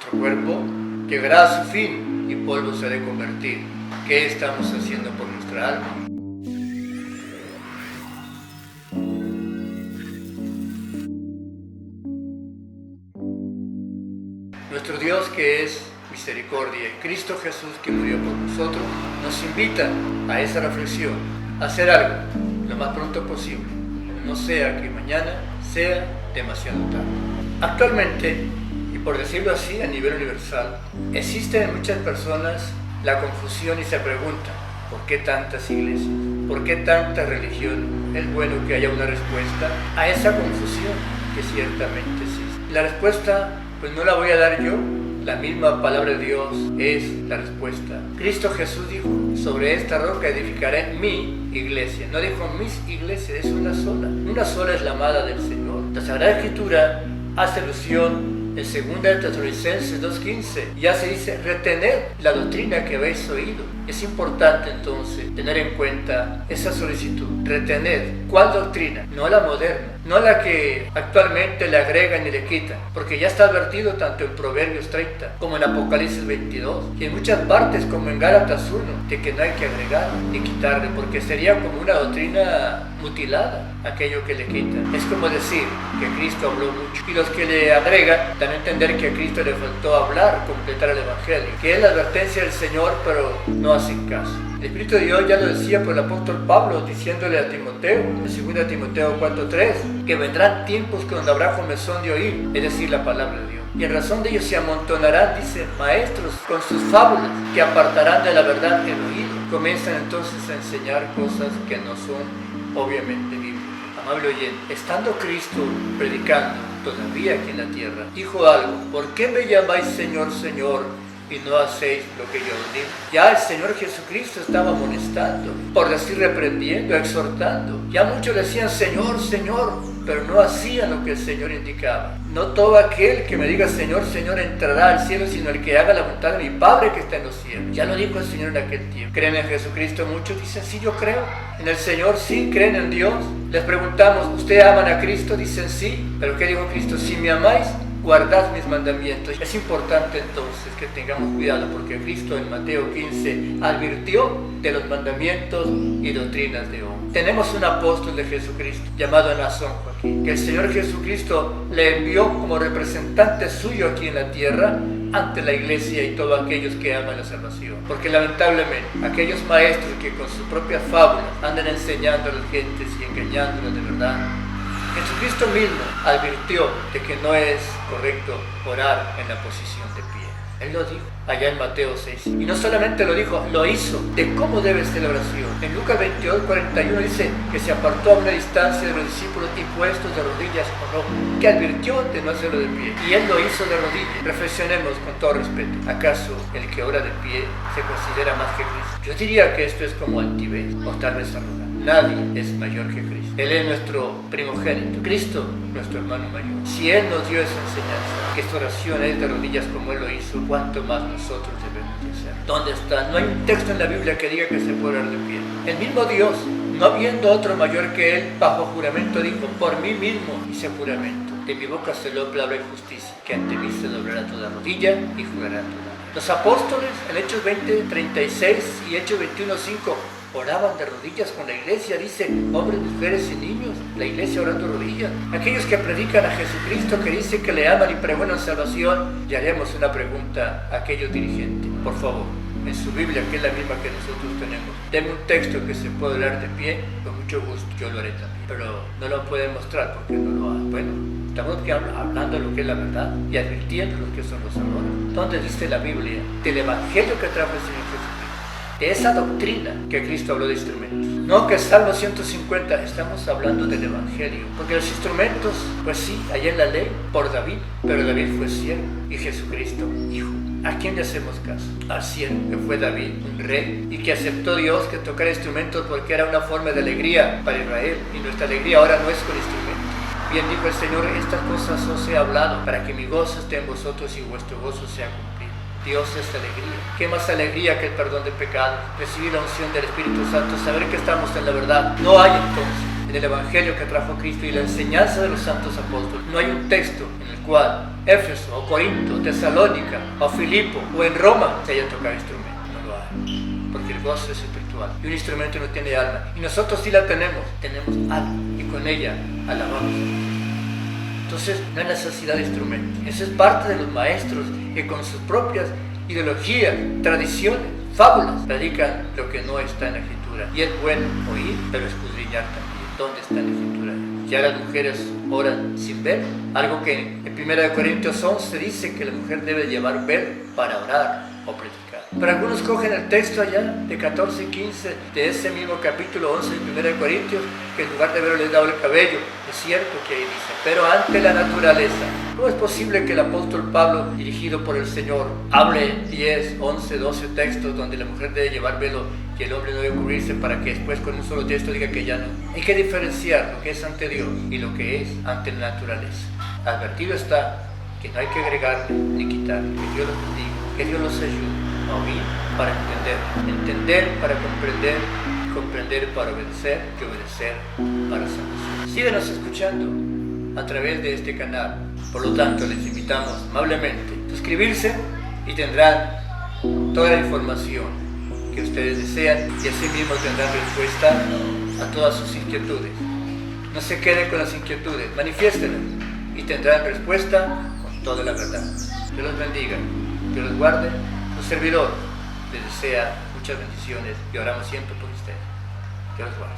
nuestro cuerpo llegará a su fin y polvo se ha de convertir. ¿Qué estamos haciendo por nuestra alma? Nuestro Dios, que es misericordia, y Cristo Jesús, que murió por nosotros, nos invita a esa reflexión, a hacer algo lo más pronto posible, no sea que mañana sea demasiado tarde. Actualmente, y por decirlo así a nivel universal, existe en muchas personas la confusión y se preguntan: ¿por qué tantas iglesias? ¿Por qué tanta religión? Es bueno que haya una respuesta a esa confusión que ciertamente existe. La respuesta, pues no la voy a dar yo, la misma palabra de Dios es la respuesta. Cristo Jesús dijo: sobre esta roca edificaré mi iglesia. No dijo mis iglesias, es una sola es la amada del Señor. La Sagrada Escritura hace alusión en 2 Tesalonicenses 2:15, ya se dice: retener la doctrina que habéis oído. Es importante entonces tener en cuenta esa solicitud, retener. ¿Cuál doctrina? No la moderna, no la que actualmente le agregan y le quitan, porque ya está advertido tanto en Proverbios 30 como en Apocalipsis 22 y en muchas partes como en Gálatas 1, de que no hay que agregar ni quitarle, porque sería como una doctrina mutilada aquello que le quitan. Es como decir que Cristo habló mucho y los que le agregan dan a entender que a Cristo le faltó hablar, completar el Evangelio, que es la advertencia del Señor, pero no hacen caso. El Espíritu de Dios ya lo decía por el apóstol Pablo, diciéndole a Timoteo, en 2 Timoteo 4:3, que vendrán tiempos que donde habrá comezón de oír, es decir, la palabra de Dios. Y en razón de ellos se amontonarán, dice, maestros con sus fábulas, que apartarán de la verdad el oído. Comienzan entonces a enseñar cosas que no son obviamente bíblicas. Amable oyente, estando Cristo predicando todavía aquí en la tierra, dijo algo: ¿por qué me llamáis Señor, Señor, y no hacéis lo que yo os digo? Ya el Señor Jesucristo estaba amonestando, por decir reprendiendo, exhortando. Ya muchos le decían Señor, Señor, pero no hacían lo que el Señor indicaba. No todo aquel que me diga Señor, Señor entrará al cielo, sino el que haga la voluntad de mi Padre que está en los cielos. Ya lo dijo el Señor en aquel tiempo. ¿Creen en Jesucristo? Muchos dicen sí, yo creo. En el Señor sí, creen en Dios. Les preguntamos, ¿ustedes aman a Cristo? Dicen sí. ¿Pero qué dijo Cristo? Si me amáis, guardad mis mandamientos. Es importante entonces que tengamos cuidado, porque Cristo en Mateo 15 advirtió de los mandamientos y doctrinas de hombres. Tenemos un apóstol de Jesucristo llamado Nazón Joaquín, que el Señor Jesucristo le envió como representante suyo aquí en la tierra ante la iglesia y todos aquellos que aman la salvación. Porque lamentablemente aquellos maestros que con sus propias fábulas andan enseñando a las gentes y engañándolas de verdad, Jesucristo mismo advirtió de que no es correcto orar en la posición de pie. Él lo dijo allá en Mateo 6. Y no solamente lo dijo, lo hizo, de cómo debe ser la oración. En Lucas 22:41 dice que se apartó a una distancia de los discípulos y puestos de rodillas oró, que advirtió de no hacerlo de pie. Y él lo hizo de rodillas. Reflexionemos con todo respeto. ¿Acaso el que ora de pie se considera más que Cristo? Yo diría que esto es como altivez o tal vez arrogancia. Nadie es mayor que Cristo. Él es nuestro primogénito. Cristo, nuestro hermano mayor. Si Él nos dio esa enseñanza, que esta oración es de rodillas como Él lo hizo, ¿cuánto más nosotros debemos de hacer? ¿Dónde está? No hay un texto en la Biblia que diga que se puede orar de pie. El mismo Dios, no habiendo otro mayor que Él, bajo juramento dijo: por mí mismo hice juramento. De mi boca salió palabra de justicia, que ante mí se doblará toda rodilla y jurará toda. Los apóstoles, en Hechos 20:36 y Hechos 21:5, oraban de rodillas con la iglesia, dice, hombres, mujeres y niños, la iglesia orando de rodillas. Aquellos que predican a Jesucristo, que dicen que le aman y pregonan salvación, y haremos una pregunta a aquellos dirigentes. Por favor, en su Biblia, que es la misma que nosotros tenemos, denme un texto que se pueda leer de pie, con mucho gusto, yo lo haré también. Pero no lo pueden mostrar porque no lo hacen. Bueno, estamos hablando de lo que es la verdad y advirtiendo lo que son los errores. ¿Dónde dice la Biblia del Evangelio que trajo el Señor Jesucristo? De esa doctrina que Cristo habló de instrumentos. No que el Salmo 150, estamos hablando del Evangelio. Porque los instrumentos, pues sí, hay en la ley, por David, pero David fue siervo y Jesucristo hijo. ¿A quién le hacemos caso? Al siervo, que fue David, un rey, y que aceptó Dios que tocara instrumentos porque era una forma de alegría para Israel, y nuestra alegría ahora no es con instrumentos. Bien dijo el Señor: estas cosas os he hablado, para que mi gozo esté en vosotros y vuestro gozo sea cumplido. Dios es alegría. ¿Qué más alegría que el perdón de pecados? Recibir la unción del Espíritu Santo, saber que estamos en la verdad. No hay entonces en el Evangelio que trajo Cristo y la enseñanza de los santos apóstoles, no hay un texto en el cual Éfeso o Corinto o Tesalónica o Filipo o en Roma se haya tocado instrumento. No lo hay, porque el gozo es espiritual y un instrumento no tiene alma, y nosotros sí la tenemos alma, y con ella alabamos. Entonces no hay necesidad de instrumento. Eso es parte de los maestros que con sus propias ideologías, tradiciones, fábulas, predican lo que no está en la Escritura. Y es bueno oír, pero escudriñar también dónde está en la Escritura. Ya las mujeres oran sin ver, algo que en 1 Corintios 11 dice que la mujer debe llevar velo para orar o predicar. Pero algunos cogen el texto allá de 14 y 15 de ese mismo capítulo 11 de 1 Corintios, que en lugar de velo les daba el cabello. Es cierto que ahí dice, pero ante la naturaleza. ¿Cómo es posible que el apóstol Pablo, dirigido por el Señor, hable 10, 11, 12 textos donde la mujer debe llevar velo y el hombre no debe cubrirse, para que después con un solo texto diga que ya no? Hay que diferenciar lo que es ante Dios y lo que es ante la naturaleza. Advertido está que no hay que agregarle ni quitarle. Que Dios los bendiga, que Dios los ayude a oír para entender para comprender, comprender para obedecer y obedecer para salvación. Síguenos escuchando a través de este canal. Por lo tanto, les invitamos amablemente a suscribirse y tendrán toda la información que ustedes desean, y así mismo tendrán respuesta a todas sus inquietudes. No se queden con las inquietudes, manifiéstenlas y tendrán respuesta con toda la verdad. Dios los bendiga, Dios los guarde. Su servidor les desea muchas bendiciones y oramos siempre por ustedes. Dios los guarde.